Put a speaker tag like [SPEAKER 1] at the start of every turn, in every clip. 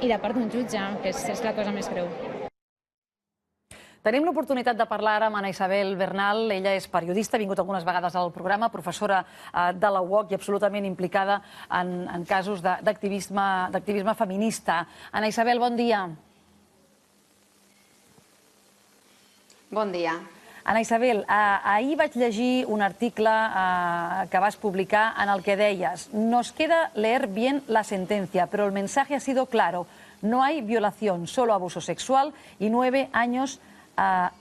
[SPEAKER 1] i de part d'un jutge, que és la cosa més greu.
[SPEAKER 2] Tenim l'oportunitat de parlar ara amb Ana Isabel Bernal. Ella és periodista, ha vingut algunes vegades al programa, professora de la UOC i absolutament implicada en casos d'activisme feminista. Ana Isabel, bon dia.
[SPEAKER 3] Bon dia.
[SPEAKER 2] Ana Isabel, ahir vaig llegir un article que vas publicar en el que deies: nos queda leer bien la sentencia, pero el mensaje ha sido claro. No hay violación, solo abuso sexual y 9 años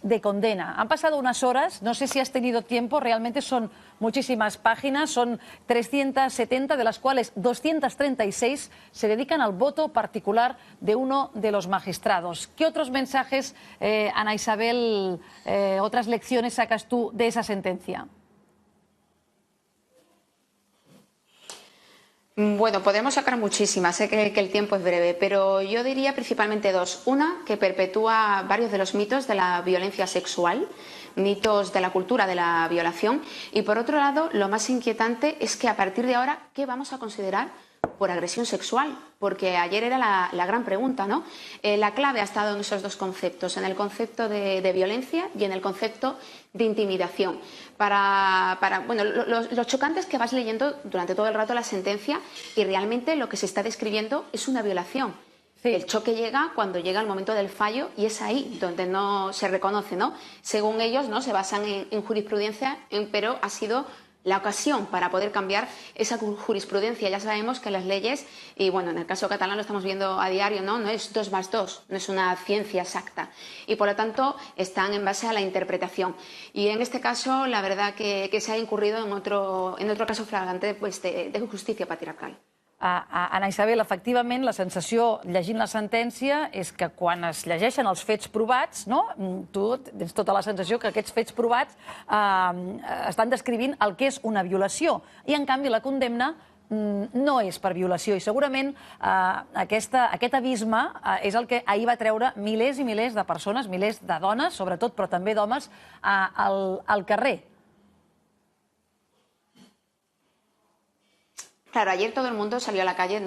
[SPEAKER 2] de condena. Han pasado unas horas, no sé si has tenido tiempo, realmente son muchísimas páginas, son 370, de las cuales 236 se dedican al voto particular de uno de los magistrados. ¿Qué otros mensajes, Ana Isabel, otras lecciones sacas tú de esa sentencia?
[SPEAKER 3] Bueno, podemos sacar muchísimas, sé que el tiempo es breve, pero yo diría principalmente dos. Una, que perpetúa varios de los mitos de la violencia sexual, mitos de la cultura de la violación. Y por otro lado, lo más inquietante es que a partir de ahora, ¿qué vamos a considerar por agresión sexual? Porque ayer era la gran pregunta, ¿no? La clave ha estado en esos dos conceptos, en el concepto de violencia y en el concepto de intimidación. Bueno, lo chocante es que vas leyendo durante todo el rato la sentencia y realmente lo que se está describiendo es una violación. Sí. El choque llega cuando llega el momento del fallo y es ahí donde no se reconoce, ¿no? Según ellos, ¿no? Se basan en jurisprudencia, pero ha sido la ocasión para poder cambiar esa jurisprudencia. Ya sabemos que las leyes, y bueno, en el caso catalán lo estamos viendo a diario, no es 2 más 2, no es una ciencia exacta. Y por lo tanto están en base a la interpretación. Y en este caso, la verdad que se ha incurrido en otro caso flagrante pues, de justicia patriarcal.
[SPEAKER 2] Ana Isabel, efectivament, la sensació, llegint la sentència, és que quan es llegeixen els fets provats, tu tens tota la sensació que aquests fets provats estan descrivint el que és una violació. I, en canvi, la condemna no és per violació. I segurament aquest abisme és el que ahir va treure milers i milers de persones, milers de dones, sobretot, però també d'homes, al carrer.
[SPEAKER 3] Claro, ayer todo el mundo salió a la calle,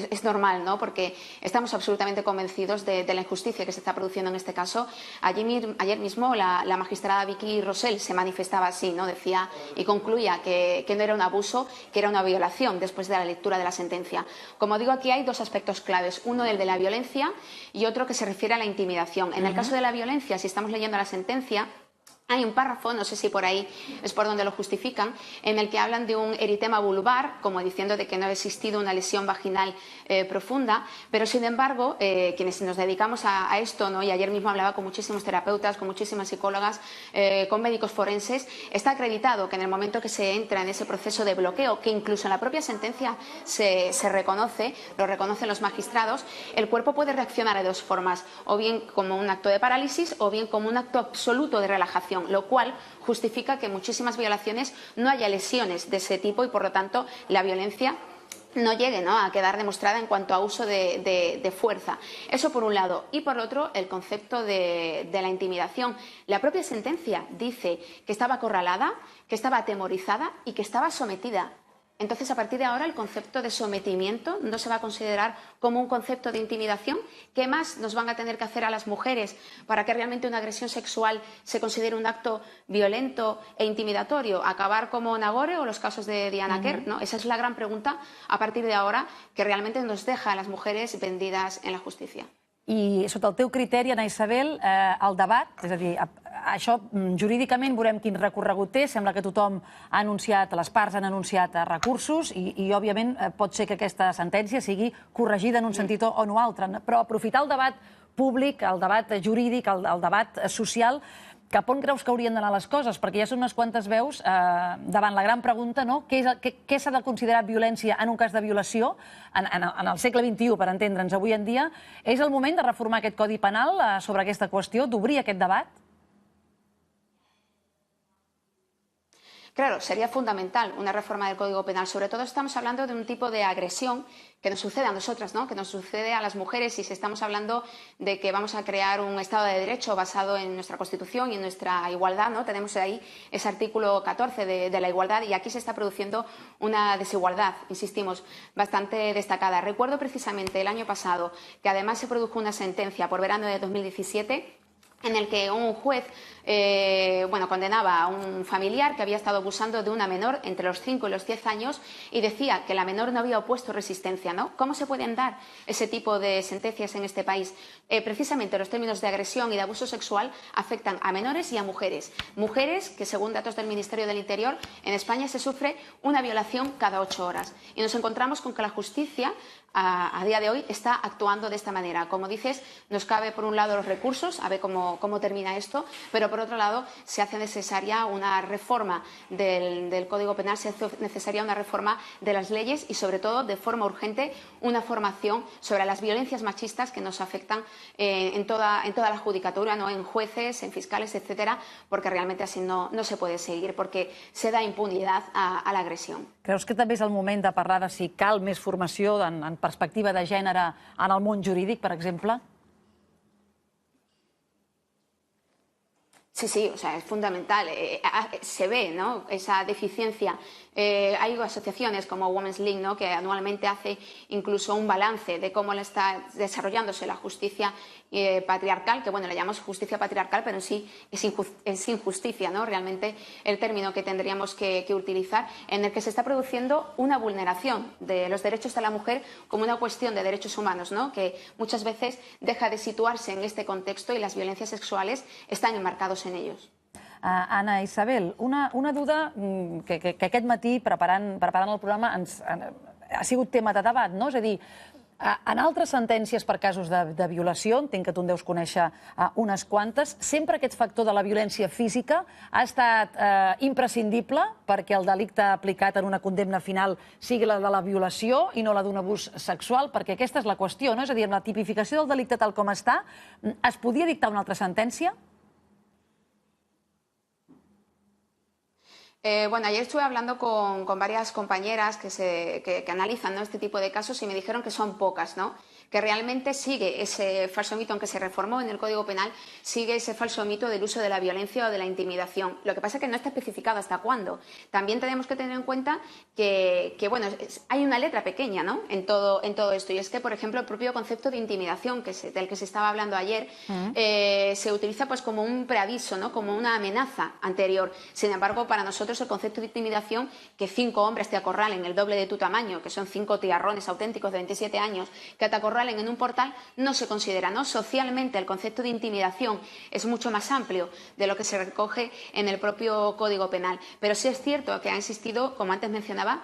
[SPEAKER 3] es normal, ¿no? Porque estamos absolutamente convencidos de la injusticia que se está produciendo en este caso. Ayer mismo la magistrada Vicky Rosell se manifestaba así, ¿no? Decía y concluía que no era un abuso, que era una violación después de la lectura de la sentencia. Como digo, aquí hay dos aspectos claves. Uno, el de la violencia, y otro que se refiere a la intimidación. En el caso de la violencia, si estamos leyendo la sentencia, hay un párrafo, no sé si por ahí es por donde lo justifican, en el que hablan de un eritema vulvar, como diciendo de que no ha existido una lesión vaginal profunda, pero sin embargo, quienes nos dedicamos a esto, ¿no? Y ayer mismo hablaba con muchísimos terapeutas, con muchísimas psicólogas, con médicos forenses, está acreditado que en el momento que se entra en ese proceso de bloqueo, que incluso en la propia sentencia se reconoce, lo reconocen los magistrados, el cuerpo puede reaccionar de dos formas, o bien como un acto de parálisis o bien como un acto absoluto de relajación, lo cual justifica que en muchísimas violaciones no haya lesiones de ese tipo y por lo tanto la violencia no llegue, ¿no?, a quedar demostrada en cuanto a uso de fuerza. Eso por un lado. Y por otro, el concepto de la intimidación. La propia sentencia dice que estaba acorralada, que estaba atemorizada y que estaba sometida. Entonces, a partir de ahora, el concepto de sometimiento no se va a considerar como un concepto de intimidación. ¿Qué más nos van a tener que hacer a las mujeres para que realmente una agresión sexual se considere un acto violento e intimidatorio? ¿Acabar como Nagore o los casos de Diana Kerr? ¿No? Esa es la gran pregunta a partir de ahora que realmente nos deja a las mujeres vendidas en la justicia.
[SPEAKER 2] I sota el teu criteri, Ana Isabel, el debat, és a dir, això jurídicament veurem quin recorregut té, sembla que tothom ha anunciat, les parts han anunciat recursos i òbviament pot ser que aquesta sentència sigui corregida en un sentit o en un altre, però aprofitar el debat públic, el debat jurídic, el debat social, cap on creus que haurien d'anar les coses? Perquè ja són unes quantes veus davant la gran pregunta, no? Què s'ha de considerar violència en un cas de violació en el segle XXI, per entendre'ns, avui en dia? És el moment de reformar aquest Codi Penal sobre aquesta qüestió, d'obrir aquest debat?
[SPEAKER 3] Claro, sería fundamental una reforma del Código Penal. Sobre todo estamos hablando de un tipo de agresión que nos sucede a nosotras, ¿no? Que nos sucede a las mujeres, y si estamos hablando de que vamos a crear un Estado de Derecho basado en nuestra Constitución y en nuestra igualdad, ¿no? Tenemos ahí ese artículo 14 de la igualdad, y aquí se está produciendo una desigualdad, insistimos, bastante destacada. Recuerdo precisamente el año pasado que además se produjo una sentencia por verano de 2017 en el que un juez condenaba a un familiar que había estado abusando de una menor entre los 5 y los 10 años, y decía que la menor no había opuesto resistencia, ¿no? ¿Cómo se pueden dar ese tipo de sentencias en este país? Precisamente los términos de agresión y de abuso sexual afectan a menores y a mujeres. Mujeres que, según datos del Ministerio del Interior, en España se sufre una violación cada 8 horas. Y nos encontramos con que la justicia a día de hoy está actuando de esta manera. Como dices, nos cabe por un lado los recursos, a ver cómo termina esto, pero por otro lado se hace necesaria una reforma del Código Penal, se hace necesaria una reforma de las leyes y, sobre todo, de forma urgente, una formación sobre las violencias machistas que nos afectan en toda la judicatura, ¿no? En jueces, en fiscales, etcétera, porque realmente así no se puede seguir, porque se da impunidad a la agresión.
[SPEAKER 2] Creus que també és el moment de parlar de si cal més formació en perspectiva de gènere en el món jurídic, per exemple?
[SPEAKER 3] Sí, o sea, es fundamental. Se ve, ¿no?, esa deficiencia. Hay asociaciones como Women's League, ¿no?, que anualmente hace incluso un balance de cómo está desarrollándose la justicia patriarcal, que bueno, le llamamos justicia patriarcal, pero en sí es injusticia, ¿no?, realmente el término que tendríamos que utilizar, en el que se está produciendo una vulneración de los derechos de la mujer como una cuestión de derechos humanos, ¿no?, que muchas veces deja de situarse en este contexto, y las violencias sexuales están enmarcados en ellos.
[SPEAKER 2] Anna Isabel, una duda que aquest matí, preparant el programa, ha sigut tema de debat, no? És a dir, en altres sentències per casos de violació, entenc que tu en deus conèixer unes quantes, sempre aquest factor de la violència física ha estat imprescindible perquè el delicte aplicat en una condemna final sigui la de la violació i no la d'un abús sexual, perquè aquesta és la qüestió, no? És a dir, amb la tipificació del delicte tal com està, es podia dictar una altra sentència?
[SPEAKER 3] Ayer estuve hablando con varias compañeras que analizan, ¿no?, este tipo de casos, y me dijeron que son pocas, ¿no?, que realmente sigue ese falso mito, aunque se reformó en el Código Penal, sigue ese falso mito del uso de la violencia o de la intimidación. Lo que pasa es que no está especificado hasta cuándo. También tenemos que tener en cuenta que hay una letra pequeña, ¿no?, en todo esto, y es que, por ejemplo, el propio concepto de intimidación, del que se estaba hablando ayer, se utiliza pues como un preaviso, ¿no?, como una amenaza anterior. Sin embargo, para nosotros el concepto de intimidación, que 5 hombres te acorralen el doble de tu tamaño, que son 5 tiarrones auténticos de 27 años, que te acorralen en un portal, no se considera, ¿no? Socialmente, el concepto de intimidación es mucho más amplio de lo que se recoge en el propio Código Penal. Pero sí es cierto que ha existido, como antes mencionaba,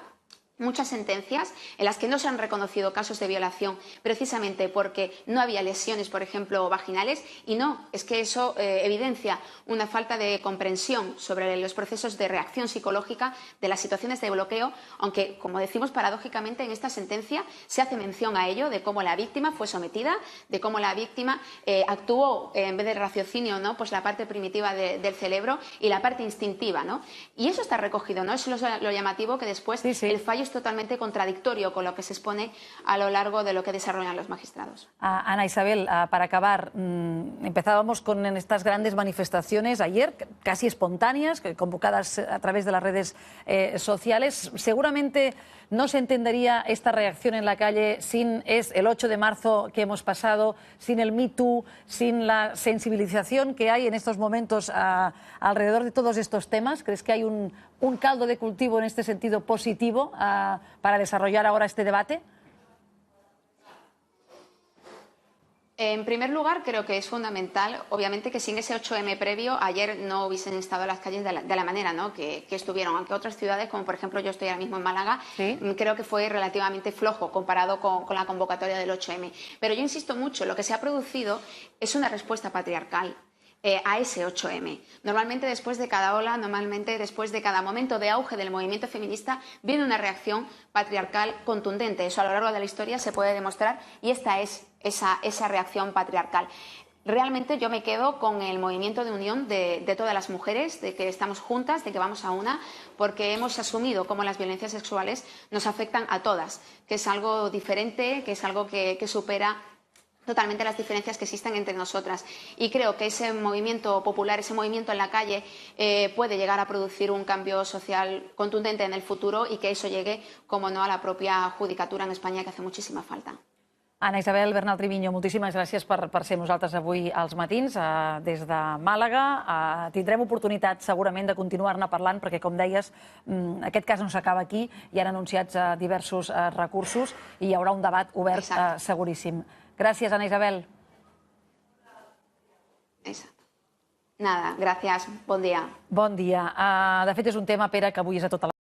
[SPEAKER 3] muchas sentencias en las que no se han reconocido casos de violación precisamente porque no había lesiones, por ejemplo, vaginales, y no, es que eso evidencia una falta de comprensión sobre los procesos de reacción psicológica de las situaciones de bloqueo, aunque, como decimos, paradójicamente en esta sentencia se hace mención a ello, de cómo la víctima fue sometida, de cómo la víctima actuó en vez del raciocinio, ¿no?, pues la parte primitiva del cerebro y la parte instintiva, ¿no? Y eso está recogido, ¿no? Es lo llamativo, que después el fallo es totalmente contradictorio con lo que se expone a lo largo de lo que desarrollan los magistrados.
[SPEAKER 2] Ana Isabel, para acabar, empezábamos con estas grandes manifestaciones ayer, casi espontáneas, convocadas a través de las redes sociales. Seguramente no se entendería esta reacción en la calle sin el 8 de marzo que hemos pasado, sin el Me Too, sin la sensibilización que hay en estos momentos alrededor de todos estos temas. ¿Crees que hay un caldo de cultivo en este sentido positivo para desarrollar ahora este debate?
[SPEAKER 3] En primer lugar, creo que es fundamental, obviamente, que sin ese 8M previo, ayer no hubiesen estado en las calles de la manera, ¿no?, que estuvieron. Aunque otras ciudades, como por ejemplo yo estoy ahora mismo en Málaga, creo que fue relativamente flojo comparado con la convocatoria del 8M. Pero yo insisto mucho, lo que se ha producido es una respuesta patriarcal a ese 8M. Normalmente después de cada ola, normalmente después de cada momento de auge del movimiento feminista, viene una reacción patriarcal contundente. Eso a lo largo de la historia se puede demostrar, y esta es esa reacción patriarcal. realmente yo me quedo con el movimiento de unión de todas las mujeres, de que estamos juntas, de que vamos a una, porque hemos asumido cómo las violencias sexuales nos afectan a todas, que es algo diferente, que es algo que supera totalmente las diferencias que existen entre nosotras. Y creo que ese movimiento popular, ese movimiento en la calle, puede llegar a producir un cambio social contundente en el futuro y que eso llegue, como no, a la propia judicatura en España, que hace muchísima falta.
[SPEAKER 2] Ana Isabel Bernal Triviño, moltíssimes gràcies per ser amb nosaltres avui als matins des de Màlaga. Tindrem oportunitat segurament de continuar-ne parlant perquè, com deies, aquest cas no s'acaba aquí, hi han anunciats diversos recursos i hi haurà un debat obert seguríssim. Gràcies, Ana Isabel.
[SPEAKER 3] Exacto. Nada, gracias. Bon dia.
[SPEAKER 2] Bon dia. De fet, és un tema, Pere, que avui és a tota la